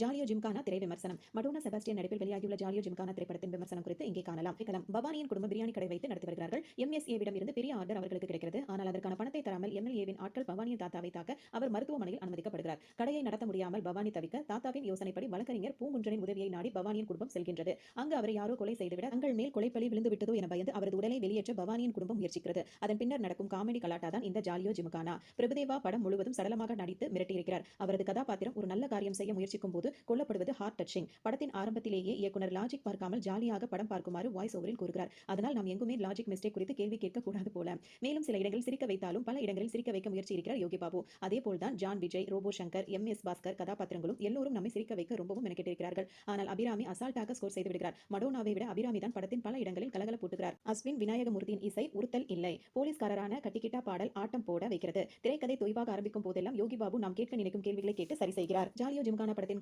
ஜாலியோ ஜிம்கானா திரை விமர்சனம். மடோனா செபாஸ்டியன் நடிப்பில் வெளியாகியுள்ள ஜாலியோ ஜிம்கானா திரைப்படத்தின் விமர்சனம் குறித்து இங்கே காணலாம். பவானியின் குடும்பம் பிரியாணி கடை வைத்து நடத்தி வருகிறார்கள். MSAவிடம் இருந்து பெரிய ஆர்டர் அவர்களுக்கு கிடைக்கிறது. ஆனால் அதற்கான பணத்தை தராமல் MLAவின் ஆட்கள் பவானியின் தாத்தாவை தாக்க அவர் மருத்துவமனையில் அனுமதிக்கப்படுகிறார். கடையை நடத்த முடியாமல் பவானி தவிக்க தாத்தாவின் யோசனைப்படி வழக்கறிஞர் பூங்குன்றனின் உதவியை நாடி பவானியின் குடும்பம் செல்கின்றது. அங்கு அவரை யாரோ கொலை செய்துவிட தங்கள் மேல் கொலைப்பழி விழுந்து விட்டதோ என பயந்து அவரது உடலை வெளியேற்ற பவானியின் குடும்பம் முயற்சிக்கிறது. அதன் பின்னர் நடக்கும் காமெடி கலாட்டா தான் இந்த ஜாலியோ ஜிம்கானா. பிரபுதேவா படம் முழுவதும் சடலமாக நடித்து மிரட்டியிருக்கிறார். அவரது கதாபாத்திரம் ஒரு நல்ல காரியம் செய்ய முயற்சிக்கும் போது கொல்லப்படுவது ஹார்ட் டச்சிங். படத்தின் ஆரம்பத்திலேயே இயக்குனர் லாஜிக் பார்க்காமல் ஜாலியாக படம் பார்க்குமாறு வாய்ஸ் ஓவரில் கூறுகிறார். அதனால் நாம் எங்குமே லாஜிக் மிஸ்டேக் குறித்து கேள்வி கேட்க கூடாது போல. மேலும் சில இடங்களில் சிரிக்க வைத்தாலும் பல இடங்களில் சிரிக்க வைக்க முயற்சி இருக்கிறார் யோகி பாபு. அதேபோல்தான் ஜான் விஜய், ரோபோ சங்கர், MS பாஸ்கர் கதாபாத்திரங்களும் எல்லோரும் நம்மை சிரிக்க வைக்க ரொம்பவும் மெனக்கெட்டிருக்கிறார்கள். ஆனால் அபிராமி அசால்ட்டாக ஸ்கோர் செய்து விடுகிறார். மடோனாவை விட அபிராமி தான் படத்தின் பல இடங்களில் கலகல போட்டுகிறார். அஸ்வின் விநாயகமூர்த்தியின் இசை உறுத்தல் இல்லை. போலீஸ்காரரான கட்டிக்கிட்டா பாடல் ஆட்டம் போட வைக்கிறது. திரைக்கதை தொய்வாக ஆரம்பிக்கும் போதெல்லாம் யோகி பாபு நாம் கேட்க நினைக்கும் கேள்விகளை கேட்டு சரி செய்கிறார். ஜாலியோ ஜிம்கானா படத்தின்